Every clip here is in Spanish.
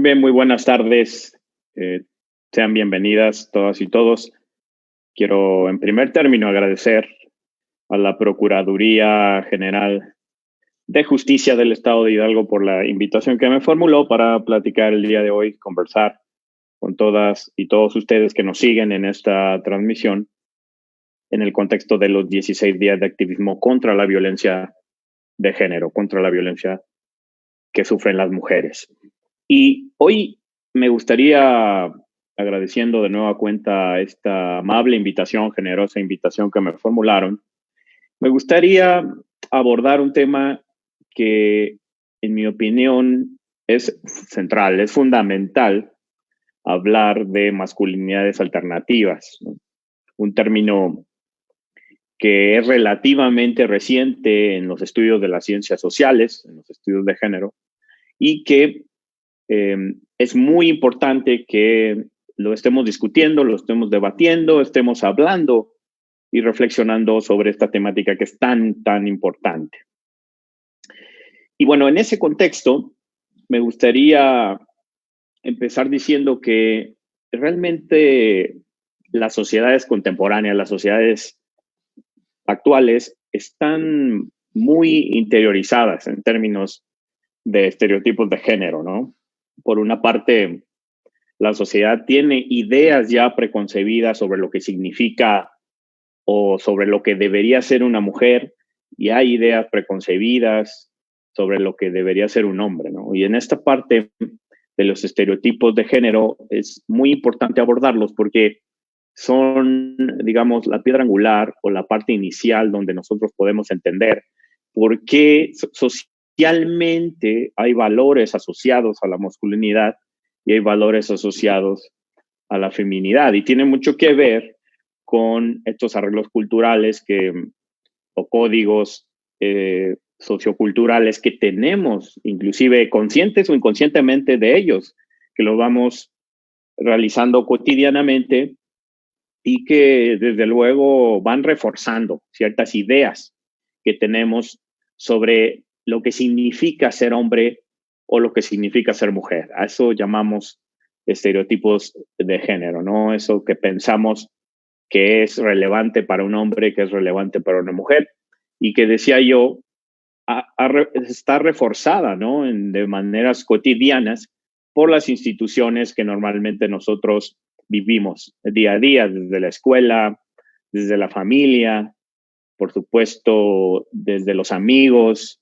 bien, muy buenas tardes. Eh, Sean bienvenidas todas y todos. Quiero, en primer término, agradecer a la Procuraduría General de Justicia del Estado de Hidalgo por la invitación que me formuló para platicar el día de hoy, conversar con todas y todos ustedes que nos siguen en esta transmisión en el contexto de los 16 días de activismo contra la violencia de género, contra la violencia que sufren las mujeres. Y hoy me gustaría, agradeciendo de nueva cuenta esta amable invitación, generosa invitación que me formularon, me gustaría abordar un tema que, en mi opinión, es central, es fundamental hablar de masculinidades alternativas, ¿no? Un término que es relativamente reciente en los estudios de las ciencias sociales, en los estudios de género, y que es muy importante que lo estemos discutiendo, lo estemos debatiendo, estemos hablando y reflexionando sobre esta temática que es tan importante. Y bueno, en ese contexto, me gustaría empezar diciendo que realmente las sociedades contemporáneas, las sociedades actuales, están muy interiorizadas en términos de estereotipos de género, ¿no? Por una parte, la sociedad tiene ideas ya preconcebidas sobre lo que significa o sobre lo que debería ser una mujer, y hay ideas preconcebidas sobre lo que debería ser un hombre, ¿no? Y en esta parte de los estereotipos de género es muy importante abordarlos porque son, digamos, la piedra angular o la parte inicial donde nosotros podemos entender por qué socialmente hay valores asociados a la masculinidad y hay valores asociados a la feminidad. Y tiene mucho que ver con estos arreglos culturales o códigos socioculturales que tenemos, inclusive conscientes o inconscientemente de ellos, que lo vamos realizando cotidianamente y que desde luego van reforzando ciertas ideas que tenemos sobre lo que significa ser hombre o lo que significa ser mujer. A eso llamamos estereotipos de género, ¿no? Eso que pensamos que es relevante para un hombre, que es relevante para una mujer, y que decía yo, está reforzada, ¿no? De maneras cotidianas por las instituciones que normalmente nosotros vivimos día a día, desde la escuela, desde la familia, por supuesto, desde los amigos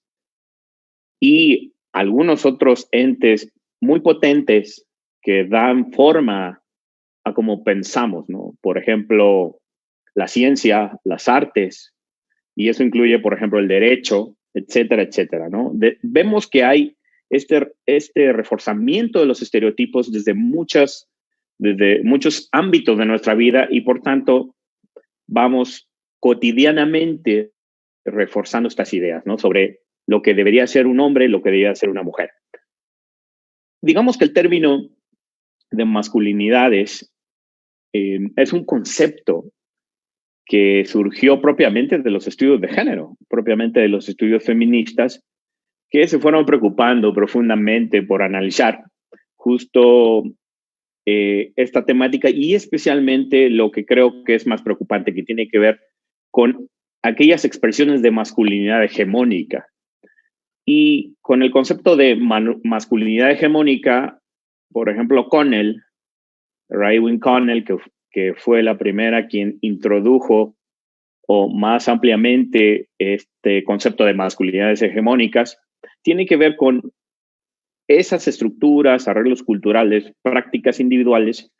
y algunos otros entes muy potentes que dan forma a cómo pensamos, ¿no? Por ejemplo, la ciencia, las artes, y eso incluye, por ejemplo, el derecho, etcétera, etcétera, ¿no? Vemos que hay este reforzamiento de los estereotipos desde muchos ámbitos de nuestra vida y, por tanto, vamos cotidianamente reforzando estas ideas, ¿no? Sobre lo que debería ser un hombre, lo que debería ser una mujer. Digamos que el término de masculinidades es un concepto que surgió propiamente de los estudios de género, propiamente de los estudios feministas, que se fueron preocupando profundamente por analizar justo esta temática y especialmente lo que creo que es más preocupante, que tiene que ver con aquellas expresiones de masculinidad hegemónica. Y con el concepto de masculinidad hegemónica, por ejemplo, Raewyn Connell, que fue la primera quien introdujo o más ampliamente este concepto de masculinidades hegemónicas, tiene que ver con esas estructuras, arreglos culturales, prácticas individuales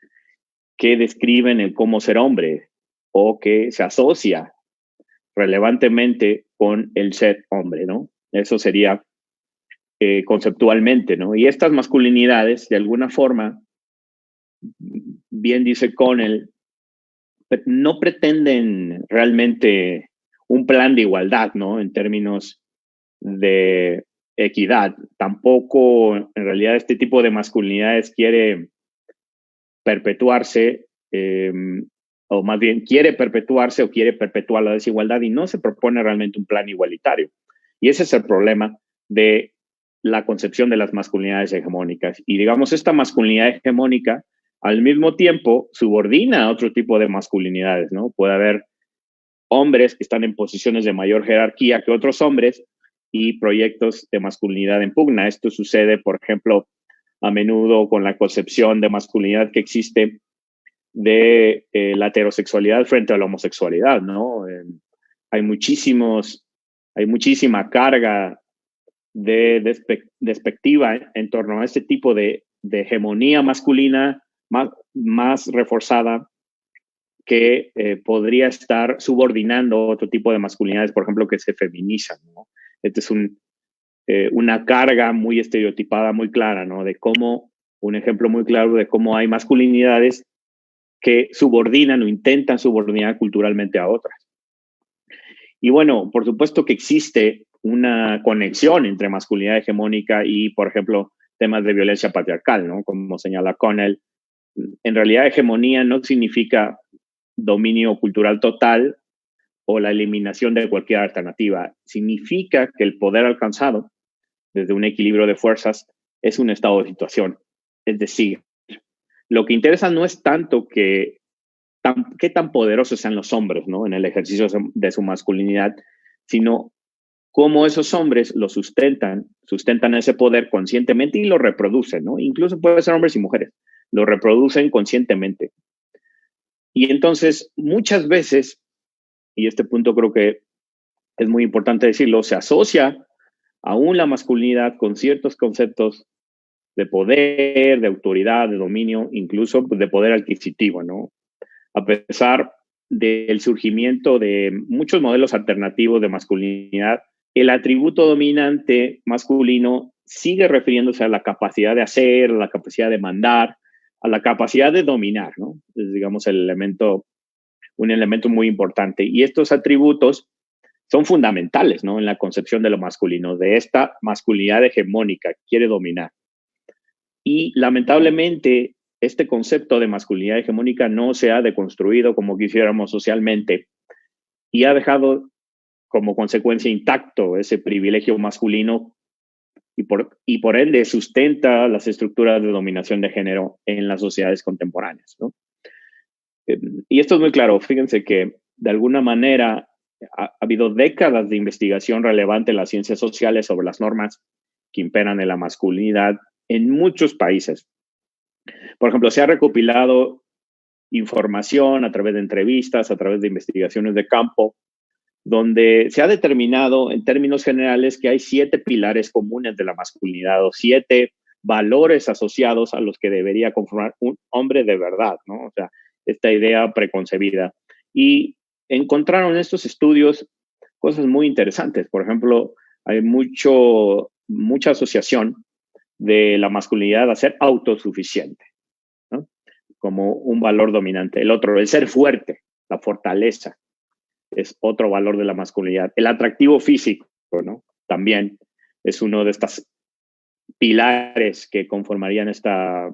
que describen el cómo ser hombre o que se asocia relevantemente con el ser hombre, ¿no? Eso sería conceptualmente, ¿no? Y estas masculinidades, de alguna forma, bien dice Connell, no pretenden realmente un plan de igualdad, ¿no? En términos de equidad. Tampoco, en realidad, este tipo de masculinidades quiere perpetuarse, o más bien quiere perpetuarse o quiere perpetuar la desigualdad y no se propone realmente un plan igualitario. Y ese es el problema de la concepción de las masculinidades hegemónicas. Y digamos, esta masculinidad hegemónica al mismo tiempo subordina a otro tipo de masculinidades, ¿no? Puede haber hombres que están en posiciones de mayor jerarquía que otros hombres y proyectos de masculinidad en pugna. Esto sucede, por ejemplo, a menudo con la concepción de masculinidad que existe de la heterosexualidad frente a la homosexualidad, ¿no? Hay muchísima carga de despectiva en torno a este tipo de hegemonía masculina más reforzada que podría estar subordinando otro tipo de masculinidades, por ejemplo, que se feminizan, ¿no? Este es una carga muy estereotipada, muy clara, ¿no? Un ejemplo muy claro de cómo hay masculinidades que subordinan o intentan subordinar culturalmente a otras. Y bueno, por supuesto que existe una conexión entre masculinidad hegemónica y, por ejemplo, temas de violencia patriarcal, ¿no? Como señala Connell, en realidad hegemonía no significa dominio cultural total o la eliminación de cualquier alternativa. Significa que el poder alcanzado desde un equilibrio de fuerzas es un estado de situación. Es decir, lo que interesa no es tanto qué tan poderosos sean los hombres, ¿no? En el ejercicio de su masculinidad, sino cómo esos hombres lo sustentan ese poder conscientemente y lo reproducen, ¿no? Incluso puede ser hombres y mujeres, lo reproducen conscientemente. Y entonces, muchas veces, y este punto creo que es muy importante decirlo, se asocia aún la masculinidad con ciertos conceptos de poder, de autoridad, de dominio, incluso de poder adquisitivo, ¿no? A pesar del surgimiento de muchos modelos alternativos de masculinidad, el atributo dominante masculino sigue refiriéndose a la capacidad de hacer, a la capacidad de mandar, a la capacidad de dominar, ¿no? Es, digamos, un elemento muy importante. Y estos atributos son fundamentales, ¿no? En la concepción de lo masculino, de esta masculinidad hegemónica que quiere dominar. Y lamentablemente, este concepto de masculinidad hegemónica no se ha deconstruido como quisiéramos socialmente y ha dejado como consecuencia intacto ese privilegio masculino y por ende sustenta las estructuras de dominación de género en las sociedades contemporáneas, ¿no? Y esto es muy claro. Fíjense que de alguna manera ha habido décadas de investigación relevante en las ciencias sociales sobre las normas que imperan en la masculinidad en muchos países. Por ejemplo, se ha recopilado información a través de entrevistas, a través de investigaciones de campo, donde se ha determinado en términos generales que hay 7 pilares comunes de la masculinidad o 7 valores asociados a los que debería conformar un hombre de verdad, ¿no? O sea, esta idea preconcebida. Y encontraron en estos estudios cosas muy interesantes. Por ejemplo, hay mucha asociación de la masculinidad a ser autosuficiente, ¿no? Como un valor dominante. El otro, el ser fuerte, la fortaleza, es otro valor de la masculinidad. El atractivo físico, ¿no? También es uno de estos pilares que conformarían esta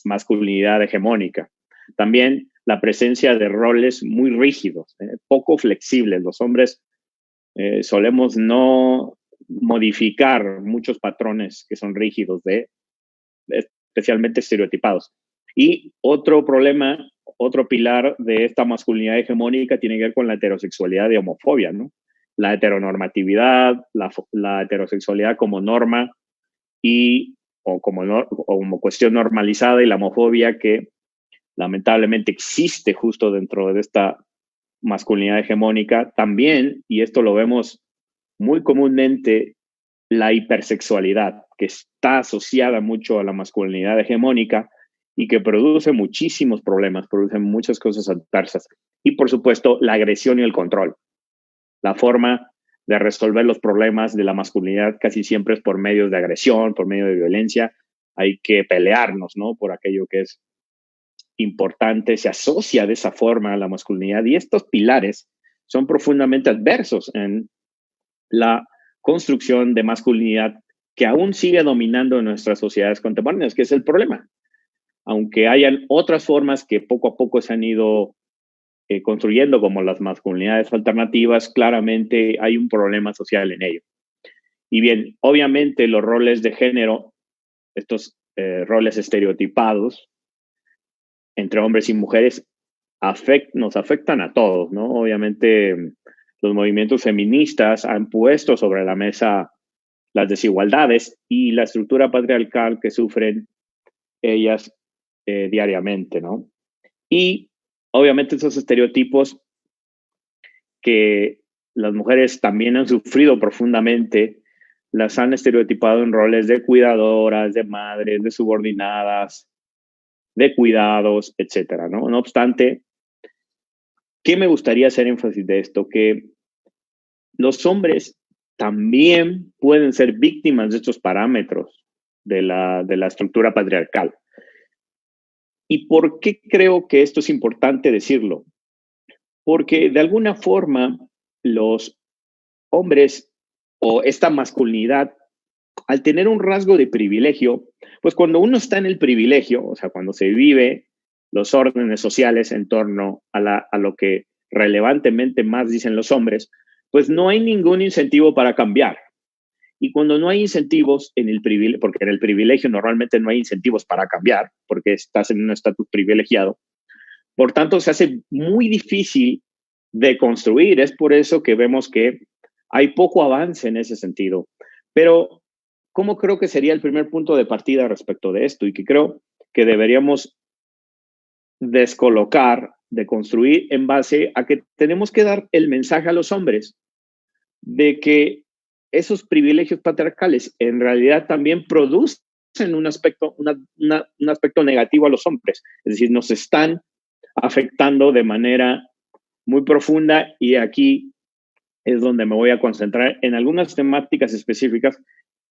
masculinidad hegemónica. También la presencia de roles muy rígidos, poco flexibles. Los hombres solemos no modificar muchos patrones que son rígidos, especialmente estereotipados. Y otro problema, otro pilar de esta masculinidad hegemónica tiene que ver con la heterosexualidad y homofobia, ¿no? La heteronormatividad, la heterosexualidad como norma o como cuestión normalizada, y la homofobia que lamentablemente existe justo dentro de esta masculinidad hegemónica. También, y esto lo vemos muy comúnmente, la hipersexualidad, que está asociada mucho a la masculinidad hegemónica y que produce muchísimos problemas, produce muchas cosas adversas. Y por supuesto, la agresión y el control. La forma de resolver los problemas de la masculinidad casi siempre es por medio de agresión, por medio de violencia. Hay que pelearnos, ¿no? Por aquello que es importante, se asocia de esa forma a la masculinidad, y estos pilares son profundamente adversos en la construcción de masculinidad que aún sigue dominando en nuestras sociedades contemporáneas, que es el problema. Aunque hayan otras formas que poco a poco se han ido construyendo, como las masculinidades alternativas, claramente hay un problema social en ello. Y bien, obviamente los roles de género, estos roles estereotipados entre hombres y mujeres, nos afectan a todos, ¿no? Obviamente los movimientos feministas han puesto sobre la mesa las desigualdades y la estructura patriarcal que sufren ellas diariamente, ¿no? Y obviamente esos estereotipos que las mujeres también han sufrido profundamente, las han estereotipado en roles de cuidadoras, de madres, de subordinadas, de cuidados, etcétera, ¿no? No obstante, ¿qué me gustaría hacer énfasis de esto? Que los hombres también pueden ser víctimas de estos parámetros de la estructura patriarcal. ¿Y por qué creo que esto es importante decirlo? Porque de alguna forma los hombres o esta masculinidad, al tener un rasgo de privilegio, pues cuando uno está en el privilegio, o sea, cuando se vive los órdenes sociales en torno a lo que relevantemente más dicen los hombres, pues no hay ningún incentivo para cambiar. Y cuando no hay incentivos en el privilegio, porque en el privilegio normalmente no hay incentivos para cambiar, porque estás en un estatus privilegiado, por tanto se hace muy difícil de construir. Es por eso que vemos que hay poco avance en ese sentido. Pero, ¿cómo creo que sería el primer punto de partida respecto de esto? Y que creo que deberíamos descolocar, de construir en base a que tenemos que dar el mensaje a los hombres de que esos privilegios patriarcales en realidad también producen un aspecto, un aspecto negativo a los hombres. Es decir, nos están afectando de manera muy profunda, y aquí es donde me voy a concentrar en algunas temáticas específicas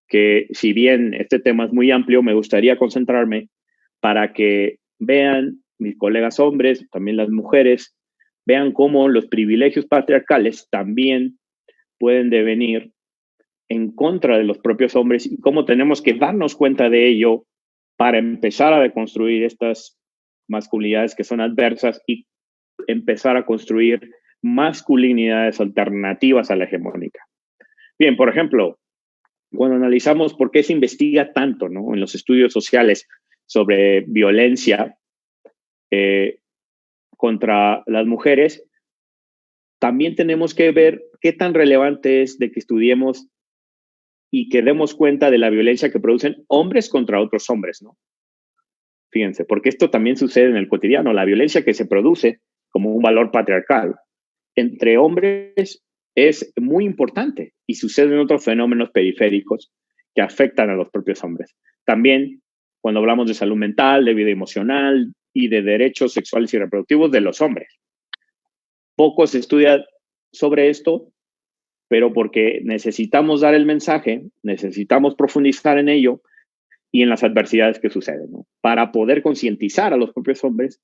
que, si bien este tema es muy amplio, me gustaría concentrarme para que vean mis colegas hombres, también las mujeres, vean cómo los privilegios patriarcales también pueden devenir en contra de los propios hombres y cómo tenemos que darnos cuenta de ello para empezar a deconstruir estas masculinidades que son adversas y empezar a construir masculinidades alternativas a la hegemónica. Bien, por ejemplo, cuando analizamos por qué se investiga tanto, ¿no?, en los estudios sociales sobre violencia contra las mujeres, también tenemos que ver qué tan relevante es de que estudiemos y que demos cuenta de la violencia que producen hombres contra otros hombres, ¿no? Fíjense, porque esto también sucede en el cotidiano, la violencia que se produce como un valor patriarcal entre hombres es muy importante y suceden otros fenómenos periféricos que afectan a los propios hombres. También cuando hablamos de salud mental, de vida emocional y de derechos sexuales y reproductivos de los hombres. Poco se estudia sobre esto, pero porque necesitamos dar el mensaje, necesitamos profundizar en ello y en las adversidades que suceden, ¿no?, para poder concientizar a los propios hombres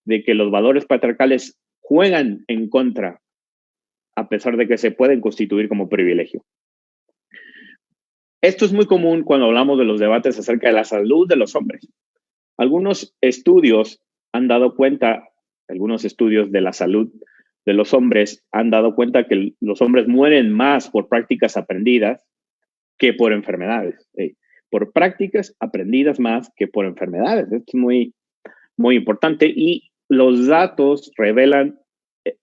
de que los valores patriarcales juegan en contra, a pesar de que se pueden constituir como privilegio. Esto es muy común cuando hablamos de los debates acerca de la salud de los hombres. Algunos estudios han dado cuenta, algunos estudios de la salud de los hombres han dado cuenta que los hombres mueren más por prácticas aprendidas que por enfermedades. Por prácticas aprendidas más que por enfermedades. Esto es muy, muy importante y los datos revelan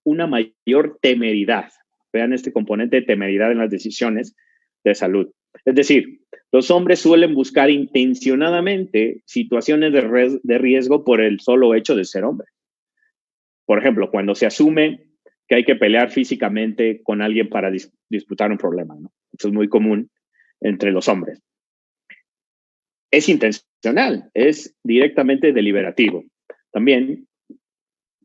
una mayor temeridad. Vean este componente de temeridad en las decisiones de salud. Es decir, los hombres suelen buscar intencionadamente situaciones de riesgo por el solo hecho de ser hombre. Por ejemplo, cuando se asume que hay que pelear físicamente con alguien para disputar un problema, ¿no? Esto es muy común entre los hombres. Es intencional, es directamente deliberativo. También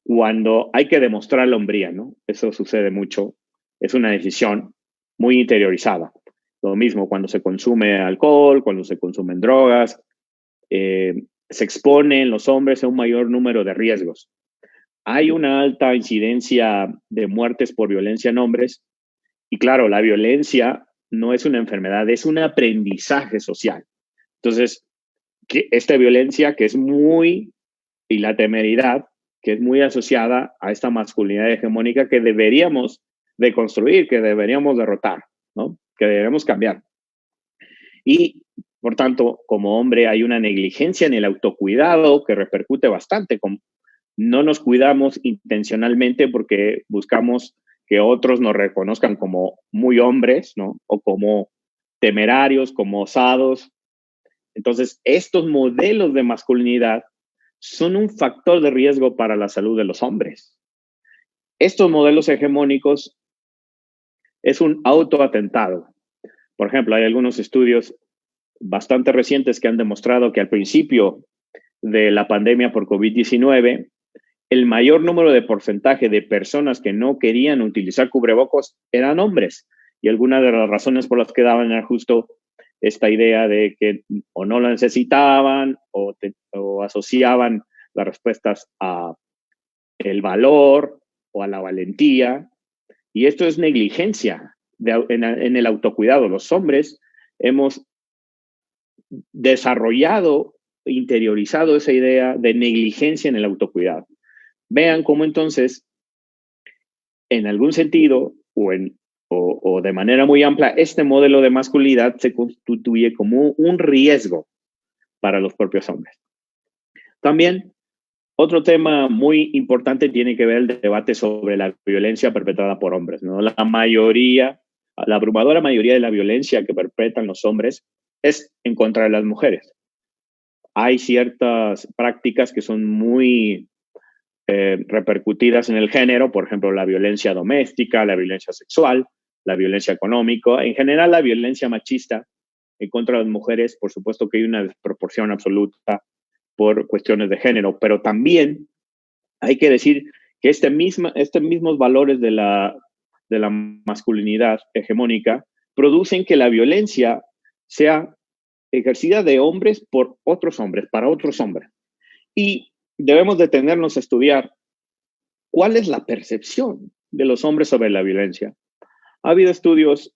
cuando hay que demostrar la hombría, ¿no? Eso sucede mucho. Es una decisión muy interiorizada. Lo mismo cuando se consume alcohol, cuando se consumen drogas, se exponen los hombres a un mayor número de riesgos. Hay una alta incidencia de muertes por violencia en hombres y claro, la violencia no es una enfermedad, es un aprendizaje social. Entonces, esta violencia que es muy, y la temeridad, que es muy asociada a esta masculinidad hegemónica que deberíamos deconstruir, que deberíamos derrotar, ¿no?, que deberíamos cambiar. Y, por tanto, como hombre hay una negligencia en el autocuidado que repercute bastante. No nos cuidamos intencionalmente porque buscamos que otros nos reconozcan como muy hombres, ¿no? O como temerarios, como osados. Entonces, estos modelos de masculinidad son un factor de riesgo para la salud de los hombres. Estos modelos hegemónicos es un autoatentado. Por ejemplo, hay algunos estudios bastante recientes que han demostrado que al principio de la pandemia por COVID-19, el mayor número de porcentaje de personas que no querían utilizar cubrebocas eran hombres. Y algunas de las razones por las que daban era justo esta idea de que o no lo necesitaban o asociaban las respuestas a el valor o a la valentía. Y esto es negligencia en el autocuidado. Los hombres hemos desarrollado, interiorizado esa idea de negligencia en el autocuidado. Vean cómo entonces, en algún sentido o de manera muy amplia, este modelo de masculinidad se constituye como un riesgo para los propios hombres. También, otro tema muy importante tiene que ver el debate sobre la violencia perpetrada por hombres, ¿no? La abrumadora mayoría de la violencia que perpetran los hombres es en contra de las mujeres. Hay ciertas prácticas que son muy repercutidas en el género, por ejemplo, la violencia doméstica, la violencia sexual, la violencia económica, en general la violencia machista en contra de las mujeres. Por supuesto que hay una desproporción absoluta por cuestiones de género, pero también hay que decir que estos mismos valores de la masculinidad hegemónica producen que la violencia sea ejercida de hombres por otros hombres, para otros hombres. Y debemos detenernos a estudiar cuál es la percepción de los hombres sobre la violencia. Ha habido estudios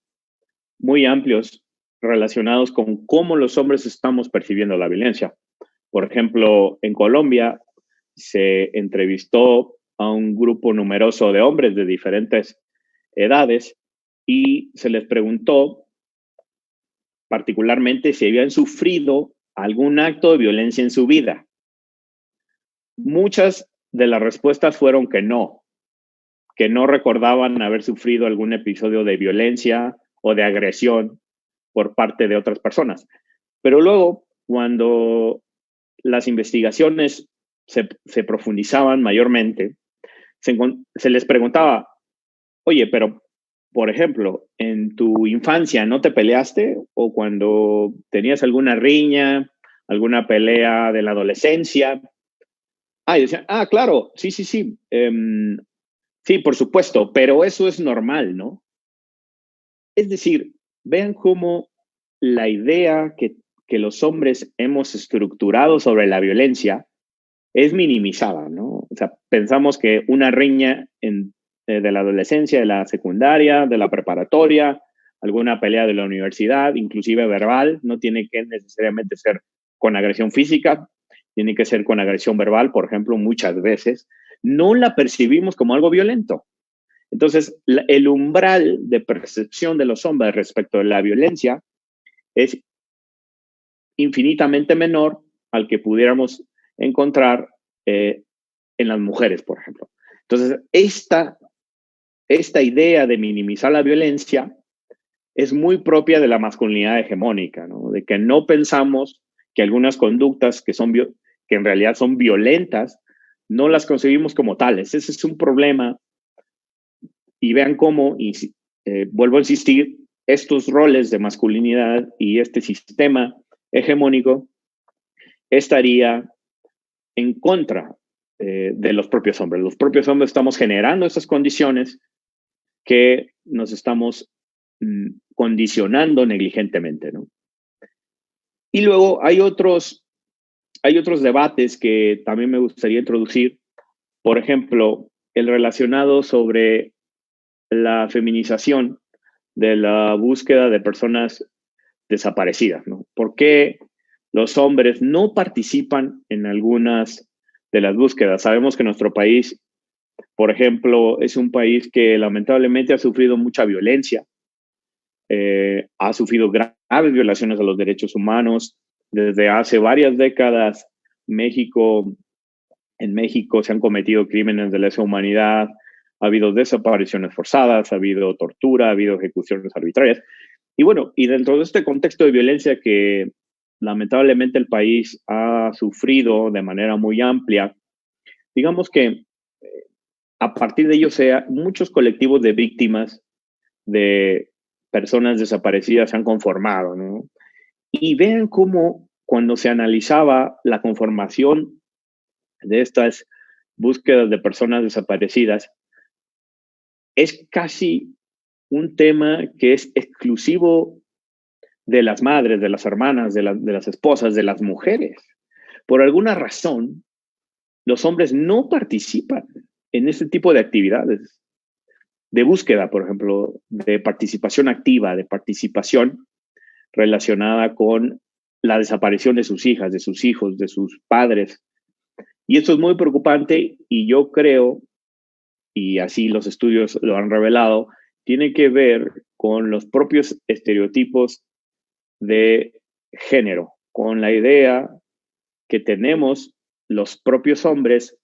muy amplios relacionados con cómo los hombres estamos percibiendo la violencia. Por ejemplo, en Colombia se entrevistó a un grupo numeroso de hombres de diferentes edades y se les preguntó particularmente si habían sufrido algún acto de violencia en su vida. Muchas de las respuestas fueron que no recordaban haber sufrido algún episodio de violencia o de agresión por parte de otras personas. Pero luego, cuando las investigaciones se profundizaban mayormente, se les preguntaba, oye, pero, por ejemplo, en tu infancia, ¿no te peleaste? O cuando tenías alguna riña, alguna pelea de la adolescencia. Y decían, claro, sí. Sí, por supuesto, pero eso es normal, ¿no? Es decir, vean cómo la idea que los hombres hemos estructurado sobre la violencia es minimizada, ¿no? O sea, pensamos que una riña de la adolescencia, de la secundaria, de la preparatoria, alguna pelea de la universidad, inclusive verbal, no tiene que necesariamente ser con agresión física, tiene que ser con agresión verbal, por ejemplo, muchas veces, no la percibimos como algo violento. Entonces, el umbral de percepción de los hombres respecto de la violencia es infinitamente menor al que pudiéramos encontrar en las mujeres, por ejemplo. Entonces, esta idea de minimizar la violencia es muy propia de la masculinidad hegemónica, ¿no? De que no pensamos que algunas conductas que en realidad son violentas, no las concebimos como tales. Ese es un problema. Y vean cómo, vuelvo a insistir, estos roles de masculinidad y este sistema hegemónico estaría en contra de los propios hombres. Los propios hombres estamos generando esas condiciones que nos estamos condicionando negligentemente, ¿no? Y luego hay otros debates que también me gustaría introducir. Por ejemplo, el relacionado sobre la feminización de la búsqueda de personas desaparecidas, ¿no? ¿Por qué los hombres no participan en algunas de las búsquedas? Sabemos que nuestro país, por ejemplo, es un país que lamentablemente ha sufrido mucha violencia ha sufrido graves violaciones a los derechos humanos. Desde hace varias décadas, en México se han cometido crímenes de lesa humanidad, ha habido desapariciones forzadas, ha habido tortura, ha habido ejecuciones arbitrarias. Y bueno, y dentro de este contexto de violencia que lamentablemente el país ha sufrido de manera muy amplia, digamos que a partir de ello muchos colectivos de víctimas de personas desaparecidas se han conformado, ¿no? Y vean cómo cuando se analizaba la conformación de estas búsquedas de personas desaparecidas, es casi un tema que es exclusivo de las madres, de las hermanas, de las esposas, de las mujeres. Por alguna razón, los hombres no participan en este tipo de actividades de búsqueda, por ejemplo, de participación activa, de participación relacionada con la desaparición de sus hijas, de sus hijos, de sus padres. Y esto es muy preocupante y yo creo, y así los estudios lo han revelado, tiene que ver con los propios estereotipos de género, con la idea que tenemos los propios hombres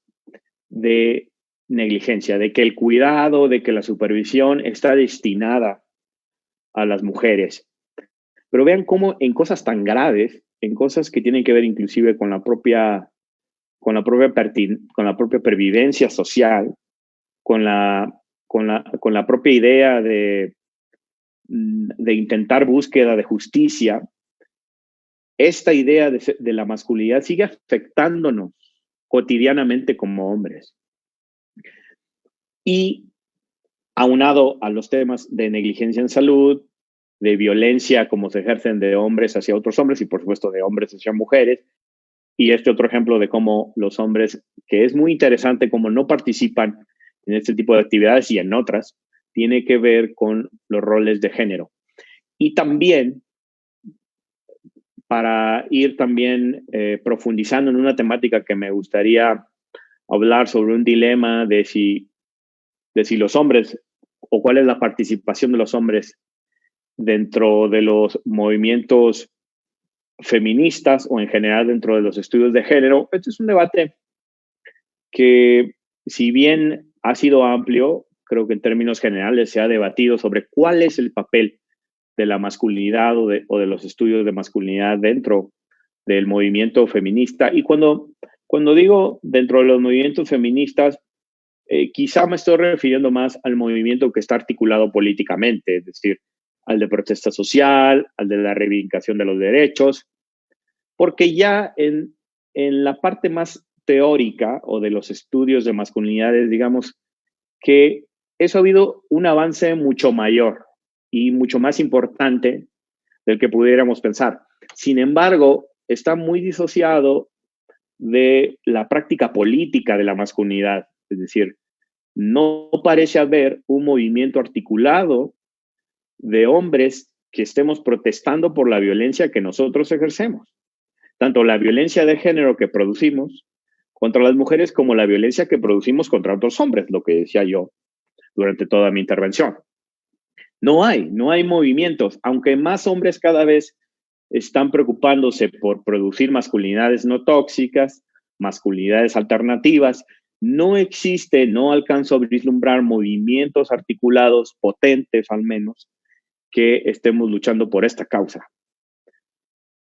de negligencia, de que el cuidado, de que la supervisión está destinada a las mujeres. Pero vean cómo en cosas tan graves, en cosas que tienen que ver inclusive con la propia pervivencia social, con la propia idea de intentar búsqueda de justicia, esta idea de la masculinidad sigue afectándonos cotidianamente como hombres. Y aunado a los temas de negligencia en salud, de violencia como se ejercen de hombres hacia otros hombres y por supuesto de hombres hacia mujeres, y este otro ejemplo de cómo los hombres, que es muy interesante cómo no participan en este tipo de actividades y en otras, tiene que ver con los roles de género. Y también, para ir también profundizando en una temática que me gustaría hablar sobre un dilema de si los hombres o cuál es la participación de los hombres dentro de los movimientos feministas o en general dentro de los estudios de género. Este es un debate que, si bien ha sido amplio, creo que en términos generales se ha debatido sobre cuál es el papel de la masculinidad o de los estudios de masculinidad dentro del movimiento feminista. Y cuando digo dentro de los movimientos feministas, quizá me estoy refiriendo más al movimiento que está articulado políticamente, es decir, al de protesta social, al de la reivindicación de los derechos, porque ya en la parte más teórica o de los estudios de masculinidades, digamos que eso ha habido un avance mucho mayor y mucho más importante del que pudiéramos pensar. Sin embargo, está muy disociado de la práctica política de la masculinidad, es decir, no parece haber un movimiento articulado de hombres que estemos protestando por la violencia que nosotros ejercemos. Tanto la violencia de género que producimos contra las mujeres como la violencia que producimos contra otros hombres, lo que decía yo durante toda mi intervención. No hay movimientos, aunque más hombres cada vez están preocupándose por producir masculinidades no tóxicas, masculinidades alternativas. No existe, no alcanzo a vislumbrar movimientos articulados, potentes al menos, que estemos luchando por esta causa.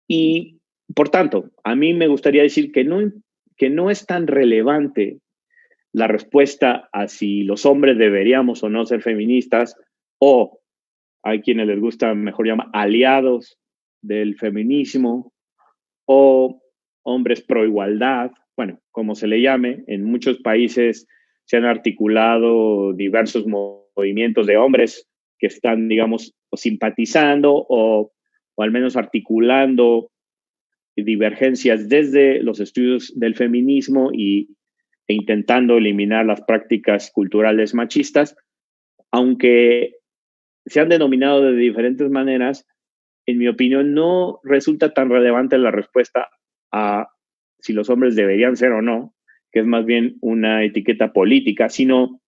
Y, por tanto, a mí me gustaría decir que no es tan relevante la respuesta a si los hombres deberíamos o no ser feministas, o hay quienes les gusta, mejor llamar, aliados del feminismo, o hombres pro igualdad, bueno, como se le llame. En muchos países se han articulado diversos movimientos de hombres que están, digamos, o simpatizando o al menos articulando divergencias desde los estudios del feminismo e intentando eliminar las prácticas culturales machistas, aunque se han denominado de diferentes maneras. En mi opinión, no resulta tan relevante la respuesta a si los hombres deberían ser o no, que es más bien una etiqueta política, sino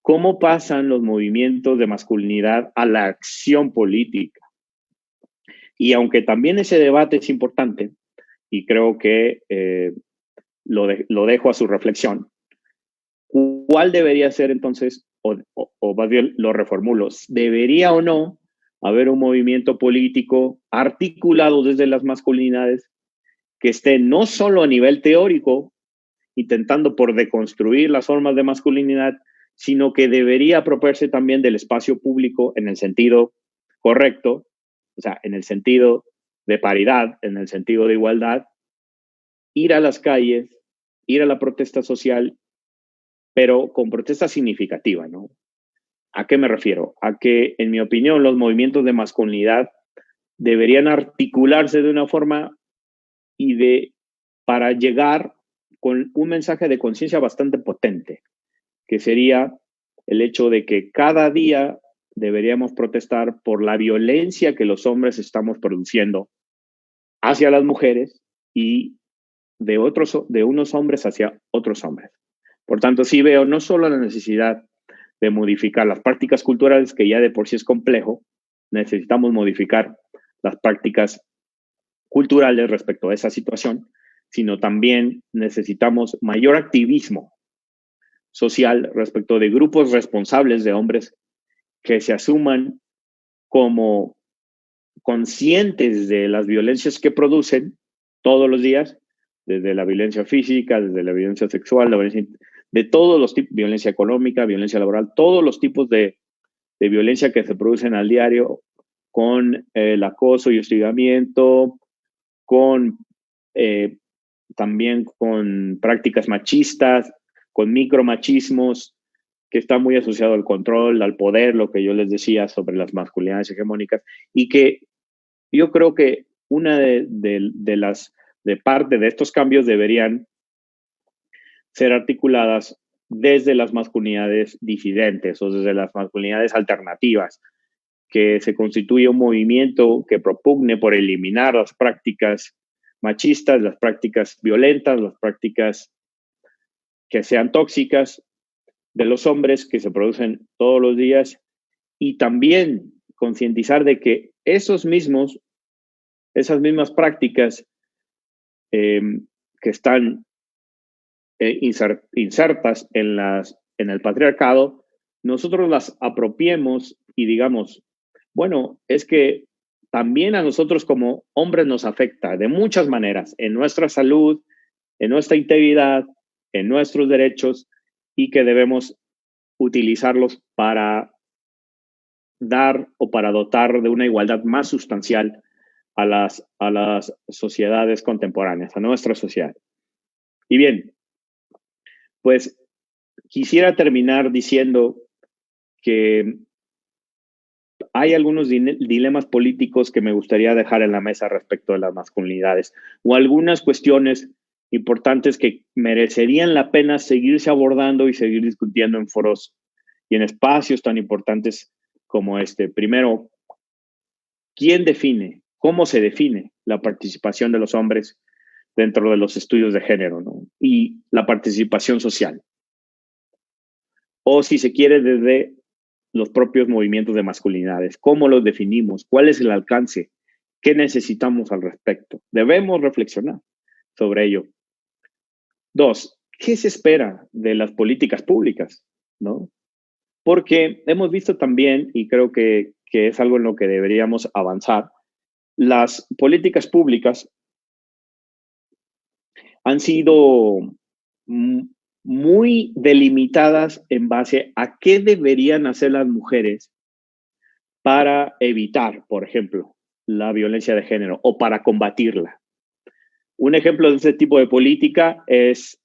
¿Cómo pasan los movimientos de masculinidad a la acción política? Y aunque también ese debate es importante, y creo que lo dejo a su reflexión, ¿cuál debería ser entonces, o más bien lo reformulo, debería o no haber un movimiento político articulado desde las masculinidades que esté no solo a nivel teórico, intentando por deconstruir las formas de masculinidad, sino que debería apropiarse también del espacio público en el sentido correcto, o sea, en el sentido de paridad, en el sentido de igualdad, ir a las calles, ir a la protesta social, pero con protesta significativa, ¿no? ¿A qué me refiero? A que, en mi opinión, los movimientos de masculinidad deberían articularse de una forma para llegar con un mensaje de conciencia bastante potente, que sería el hecho de que cada día deberíamos protestar por la violencia que los hombres estamos produciendo hacia las mujeres y de unos hombres hacia otros hombres. Por tanto, sí veo no solo la necesidad de modificar las prácticas culturales, que ya de por sí es complejo, necesitamos modificar las prácticas culturales respecto a esa situación, sino también necesitamos mayor activismo social respecto de grupos responsables de hombres que se asuman como conscientes de las violencias que producen todos los días, desde la violencia física, desde la violencia sexual, la violencia, de todos los tipos, violencia económica, violencia laboral, todos los tipos de violencia que se producen al diario, con el acoso y hostigamiento, con también con prácticas machistas, con micromachismos, que está muy asociado al control, al poder, lo que yo les decía sobre las masculinidades hegemónicas, y que yo creo que una de parte de estos cambios deberían ser articuladas desde las masculinidades disidentes o desde las masculinidades alternativas, que se constituye un movimiento que propugne por eliminar las prácticas machistas, las prácticas violentas, las prácticas que sean tóxicas de los hombres que se producen todos los días, y también concientizar de que esas mismas prácticas que están insertas en el patriarcado, nosotros las apropiemos y digamos, bueno, es que también a nosotros como hombres nos afecta de muchas maneras, en nuestra salud, en nuestra integridad, en nuestros derechos, y que debemos utilizarlos para dar o para dotar de una igualdad más sustancial a las sociedades contemporáneas, a nuestra sociedad. Y bien, pues quisiera terminar diciendo que hay algunos dilemas políticos que me gustaría dejar en la mesa respecto de las masculinidades, o algunas cuestiones importantes que merecerían la pena seguirse abordando y seguir discutiendo en foros y en espacios tan importantes como este. Primero, ¿quién define, cómo se define la participación de los hombres dentro de los estudios de género, ¿no? Y la participación social? O si se quiere, desde los propios movimientos de masculinidades. ¿Cómo los definimos? ¿Cuál es el alcance? ¿Qué necesitamos al respecto? Debemos reflexionar sobre ello. Dos, ¿qué se espera de las políticas públicas? ¿No? Porque hemos visto también, y creo que es algo en lo que deberíamos avanzar, las políticas públicas han sido muy delimitadas en base a qué deberían hacer las mujeres para evitar, por ejemplo, la violencia de género o para combatirla. Un ejemplo de este tipo de política es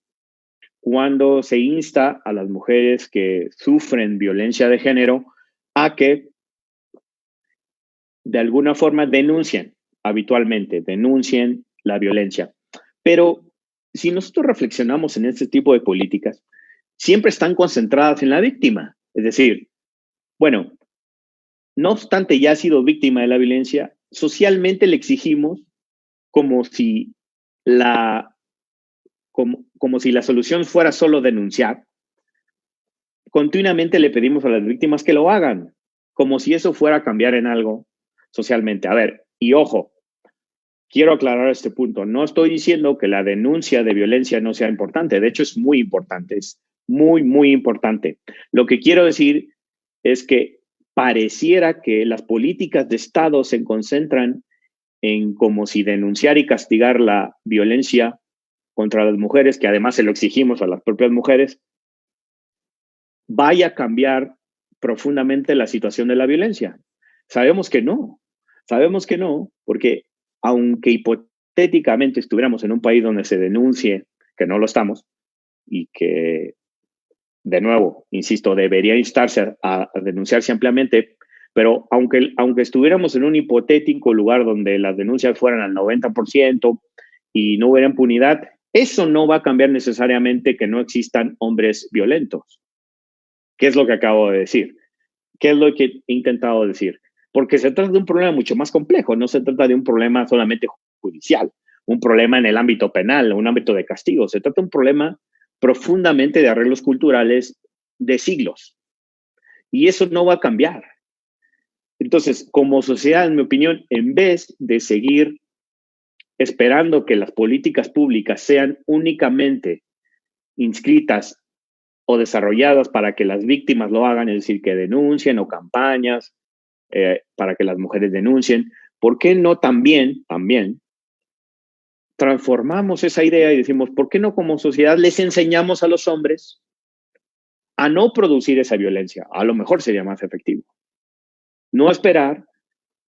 cuando se insta a las mujeres que sufren violencia de género a que de alguna forma denuncien la violencia. Pero si nosotros reflexionamos en este tipo de políticas, siempre están concentradas en la víctima. Es decir, bueno, no obstante ya ha sido víctima de la violencia, socialmente le exigimos como si la solución fuera solo denunciar, continuamente le pedimos a las víctimas que lo hagan, como si eso fuera a cambiar en algo socialmente. A ver, y ojo, quiero aclarar este punto. No estoy diciendo que la denuncia de violencia no sea importante. De hecho, es muy importante. Es muy, muy importante. Lo que quiero decir es que pareciera que las políticas de Estado se concentran en como si denunciar y castigar la violencia contra las mujeres, que además se lo exigimos a las propias mujeres, vaya a cambiar profundamente la situación de la violencia. Sabemos que no, porque aunque hipotéticamente estuviéramos en un país donde se denuncie, que no lo estamos, y que, de nuevo, insisto, debería instarse a denunciarse ampliamente, pero aunque estuviéramos en un hipotético lugar donde las denuncias fueran al 90% y no hubiera impunidad, eso no va a cambiar necesariamente que no existan hombres violentos. ¿Qué es lo que acabo de decir? ¿Qué es lo que he intentado decir? Porque se trata de un problema mucho más complejo, no se trata de un problema solamente judicial, un problema en el ámbito penal, un ámbito de castigo, se trata de un problema profundamente de arreglos culturales de siglos. Y eso no va a cambiar. Entonces, como sociedad, en mi opinión, en vez de seguir esperando que las políticas públicas sean únicamente inscritas o desarrolladas para que las víctimas lo hagan, es decir, que denuncien o campañas para que las mujeres denuncien, ¿por qué no también transformamos esa idea y decimos, ¿por qué no como sociedad les enseñamos a los hombres a no producir esa violencia? A lo mejor sería más efectivo. No esperar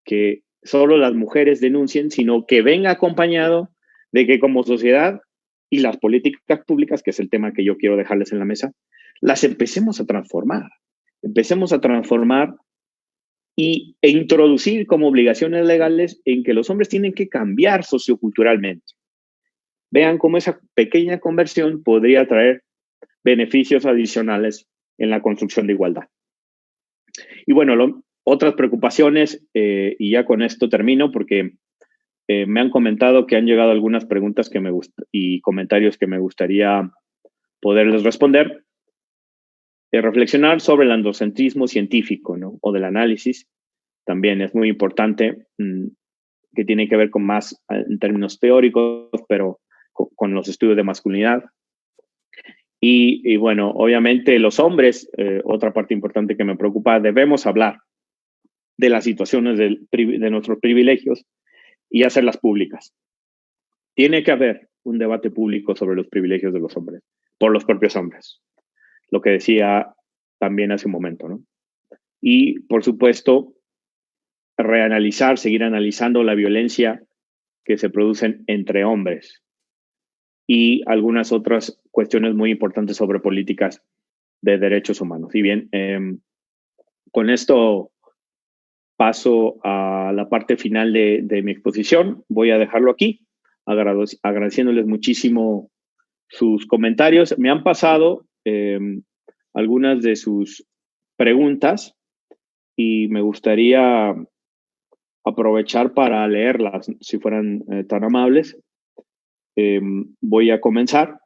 que solo las mujeres denuncien, sino que venga acompañado de que como sociedad y las políticas públicas, que es el tema que yo quiero dejarles en la mesa, las empecemos a transformar. Empecemos a transformar e introducir como obligaciones legales en que los hombres tienen que cambiar socioculturalmente. Vean cómo esa pequeña conversión podría traer beneficios adicionales en la construcción de igualdad. Y bueno, otras preocupaciones, y ya con esto termino, porque me han comentado que han llegado algunas preguntas y comentarios que me gustaría poderles responder. Reflexionar sobre el androcentrismo científico, ¿no? O del análisis, también es muy importante, que tiene que ver con más en términos teóricos, pero con los estudios de masculinidad. Y bueno, obviamente los hombres, otra parte importante que me preocupa, debemos hablar de las situaciones de nuestros privilegios y hacerlas públicas. Tiene que haber un debate público sobre los privilegios de los hombres, por los propios hombres. Lo que decía también hace un momento, ¿no? Y, por supuesto, seguir analizando la violencia que se produce entre hombres y algunas otras cuestiones muy importantes sobre políticas de derechos humanos. Y bien, con esto paso a la parte final de mi exposición. Voy a dejarlo aquí, agradeciéndoles muchísimo sus comentarios. Me han pasado algunas de sus preguntas y me gustaría aprovechar para leerlas, si fueran tan amables. Voy a comenzar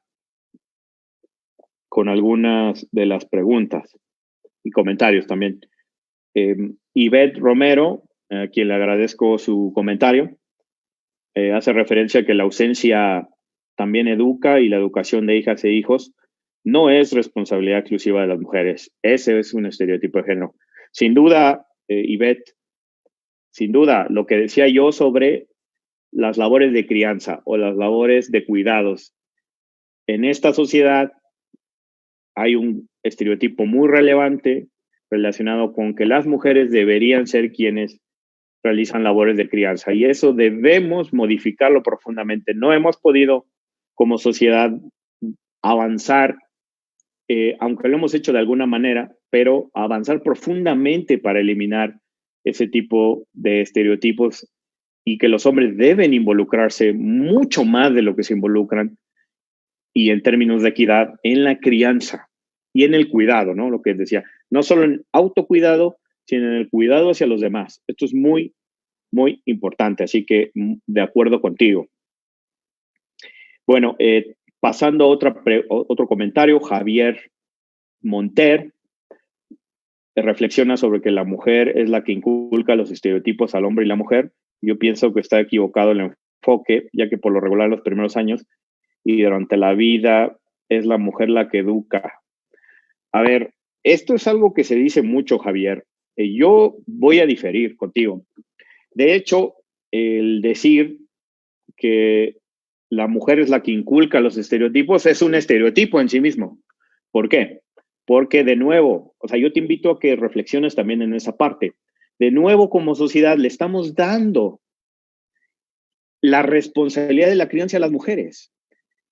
con algunas de las preguntas y comentarios también. Ivette Romero, a quien le agradezco su comentario, hace referencia a que la ausencia también educa y la educación de hijas e hijos no es responsabilidad exclusiva de las mujeres. Ese es un estereotipo de género. Sin duda, Ivette, sin duda, lo que decía yo sobre las labores de crianza o las labores de cuidados. En esta sociedad hay un estereotipo muy relevante relacionado con que las mujeres deberían ser quienes realizan labores de crianza y eso debemos modificarlo profundamente. No hemos podido como sociedad avanzar, aunque lo hemos hecho de alguna manera, pero avanzar profundamente para eliminar ese tipo de estereotipos y que los hombres deben involucrarse mucho más de lo que se involucran y en términos de equidad en la crianza y en el cuidado, ¿no? Lo que decía, no solo en autocuidado, sino en el cuidado hacia los demás. Esto es muy, muy importante, así que de acuerdo contigo. Bueno, pasando a otro comentario, Javier Monter reflexiona sobre que la mujer es la que inculca los estereotipos al hombre y la mujer. Yo pienso que está equivocado el enfoque, ya que por lo regular los primeros años y durante la vida es la mujer la que educa. A ver, esto es algo que se dice mucho, Javier. Yo voy a diferir contigo. De hecho, el decir que la mujer es la que inculca los estereotipos es un estereotipo en sí mismo. ¿Por qué? Porque de nuevo, o sea, yo te invito a que reflexiones también en esa parte. De nuevo, como sociedad, le estamos dando la responsabilidad de la crianza a las mujeres.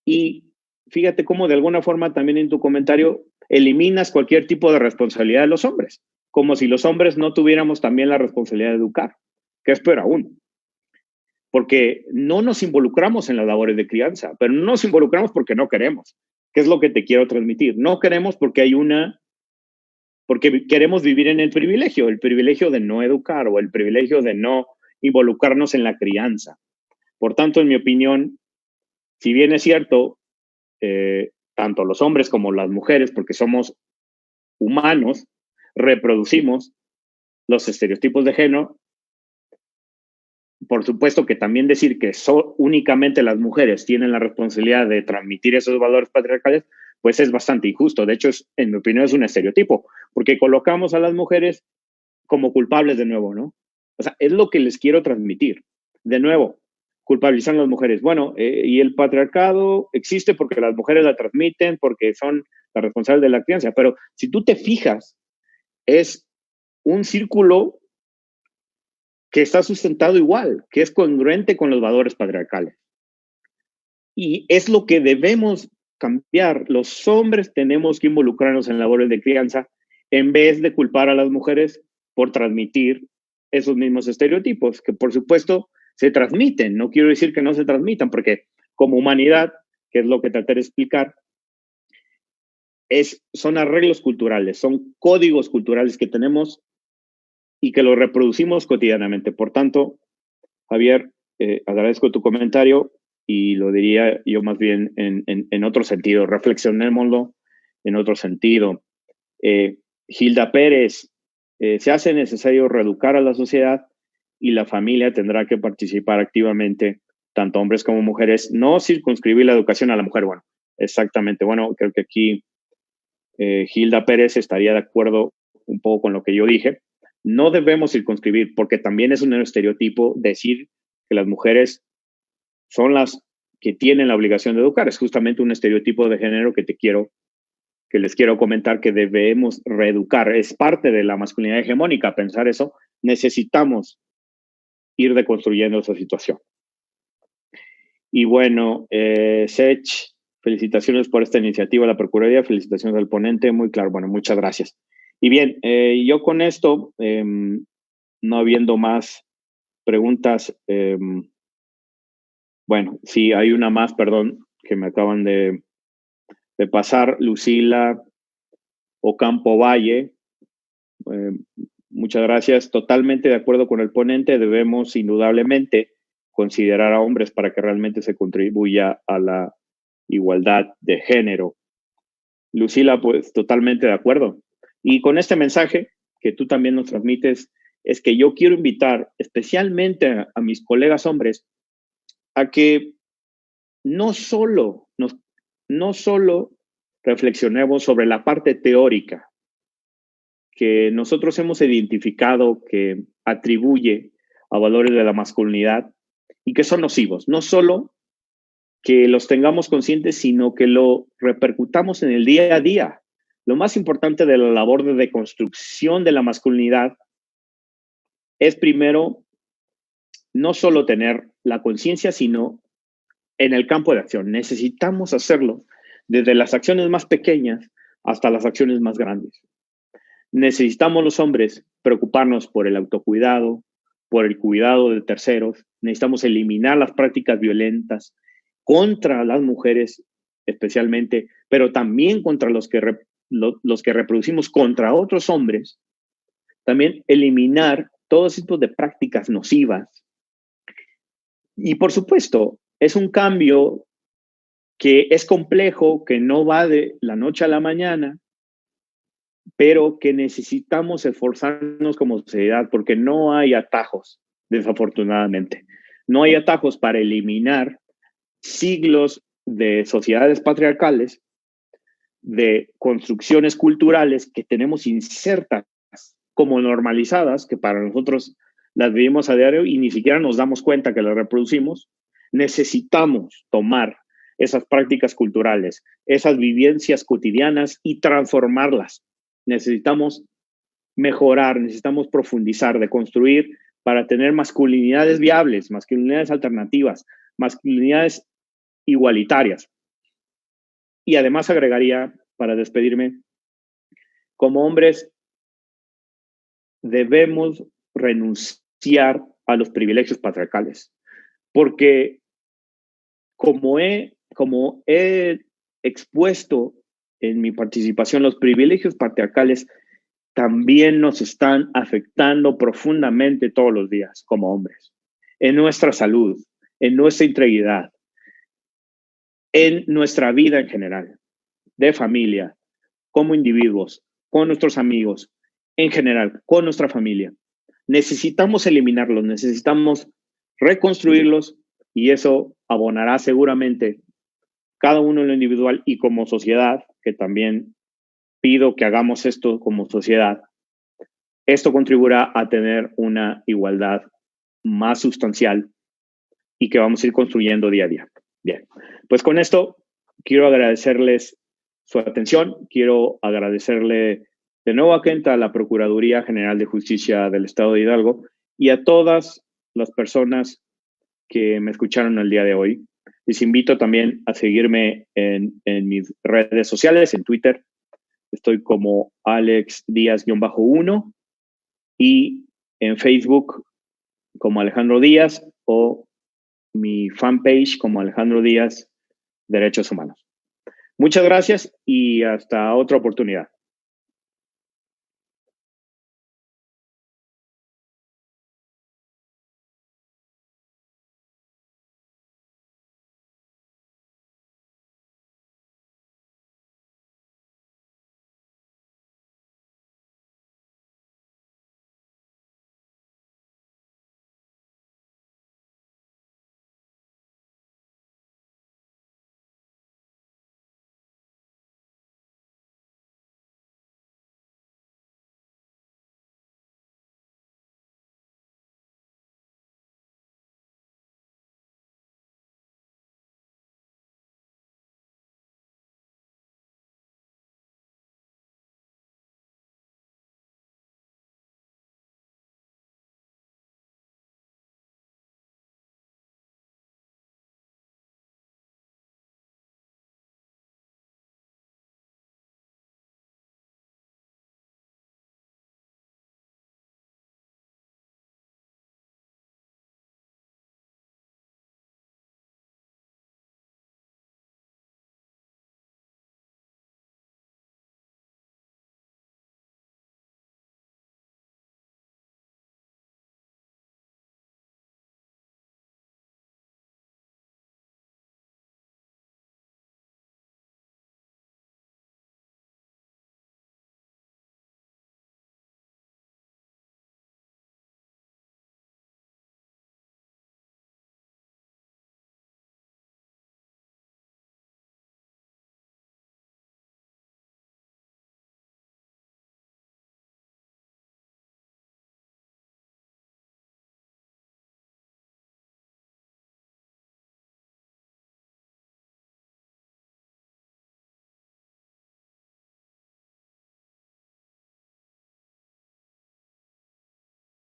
Y fíjate cómo de alguna forma también en tu comentario eliminas cualquier tipo de responsabilidad de los hombres, como si los hombres no tuviéramos también la responsabilidad de educar, que es peor aún, porque no nos involucramos en las labores de crianza, pero no nos involucramos porque no queremos, que es lo que te quiero transmitir. No queremos porque queremos vivir en el privilegio de no educar o el privilegio de no involucrarnos en la crianza. Por tanto, en mi opinión, si bien es cierto, tanto los hombres como las mujeres, porque somos humanos, reproducimos los estereotipos de género. Por supuesto que también decir que únicamente las mujeres tienen la responsabilidad de transmitir esos valores patriarcales, pues es bastante injusto. De hecho, en mi opinión, es un estereotipo, porque colocamos a las mujeres como culpables de nuevo, ¿no? O sea, es lo que les quiero transmitir. De nuevo, culpabilizan a las mujeres. Bueno, y el patriarcado existe porque las mujeres la transmiten, porque son las responsables de la crianza. Pero si tú te fijas, es un círculo que está sustentado igual, que es congruente con los valores patriarcales. Y es lo que debemos cambiar. Los hombres tenemos que involucrarnos en labores de crianza en vez de culpar a las mujeres por transmitir esos mismos estereotipos, que por supuesto se transmiten. No quiero decir que no se transmitan, porque como humanidad, que es lo que traté de explicar, son arreglos culturales, son códigos culturales que tenemos y que los reproducimos cotidianamente. Por tanto, Javier, agradezco tu comentario y lo diría yo más bien en otro sentido. Reflexionémoslo en otro sentido. Hilda Pérez, se hace necesario reeducar a la sociedad y la familia tendrá que participar activamente, tanto hombres como mujeres, no circunscribir la educación a la mujer. Bueno, exactamente. Bueno, creo que aquí Hilda Pérez estaría de acuerdo un poco con lo que yo dije. No debemos circunscribir, porque también es un estereotipo decir que las mujeres son las que tienen la obligación de educar. Es justamente un estereotipo de género que les quiero comentar que debemos reeducar. Es parte de la masculinidad hegemónica pensar eso. Necesitamos ir deconstruyendo esa situación. Y bueno, Sech, felicitaciones por esta iniciativa, la Procuraduría, felicitaciones al ponente, muy claro, bueno, muchas gracias. Y bien, yo con esto, no habiendo más preguntas, bueno, sí, hay una más, perdón, que me acaban de pasar, Lucila Ocampo Valle. Muchas gracias. Totalmente de acuerdo con el ponente. Debemos indudablemente considerar a hombres para que realmente se contribuya a la igualdad de género. Lucila, pues totalmente de acuerdo. Y con este mensaje que tú también nos transmites, es que yo quiero invitar especialmente a mis colegas hombres a que no solo reflexionemos sobre la parte teórica que nosotros hemos identificado que atribuye a valores de la masculinidad y que son nocivos. No solo que los tengamos conscientes, sino que lo repercutamos en el día a día. Lo más importante de la labor de deconstrucción de la masculinidad es primero no solo tener la conciencia, sino en el campo de acción. Necesitamos hacerlo desde las acciones más pequeñas hasta las acciones más grandes. Necesitamos los hombres preocuparnos por el autocuidado, por el cuidado de terceros. Necesitamos eliminar las prácticas violentas contra las mujeres especialmente, pero también contra los que reproducimos contra otros hombres. También eliminar todos tipos de prácticas nocivas. Y por supuesto, es un cambio que es complejo, que no va de la noche a la mañana, pero que necesitamos esforzarnos como sociedad porque no hay atajos, desafortunadamente. No hay atajos para eliminar siglos de sociedades patriarcales, de construcciones culturales que tenemos insertas como normalizadas, que para nosotros las vivimos a diario y ni siquiera nos damos cuenta que las reproducimos. Necesitamos tomar esas prácticas culturales, esas vivencias cotidianas y transformarlas. Necesitamos mejorar, necesitamos profundizar, deconstruir para tener masculinidades viables, masculinidades alternativas, masculinidades igualitarias. Y además agregaría, para despedirme, como hombres debemos renunciar a los privilegios patriarcales, porque como he expuesto en mi participación, los privilegios patriarcales también nos están afectando profundamente todos los días como hombres, en nuestra salud, en nuestra integridad, en nuestra vida en general, de familia, como individuos, con nuestros amigos, en general, con nuestra familia. Necesitamos eliminarlos, necesitamos reconstruirlos y eso abonará seguramente cada uno en lo individual y como sociedad, que también pido que hagamos esto como sociedad. Esto contribuirá a tener una igualdad más sustancial y que vamos a ir construyendo día a día. Bien, pues con esto quiero agradecerles su atención. Quiero agradecerle de nuevo a Kent, a la Procuraduría General de Justicia del Estado de Hidalgo y a todas las personas que me escucharon el día de hoy. Les invito también a seguirme en mis redes sociales, en Twitter. Estoy como Alex Díaz-1 y en Facebook como Alejandro Díaz o mi fanpage como Alejandro Díaz Derechos Humanos. Muchas gracias y hasta otra oportunidad.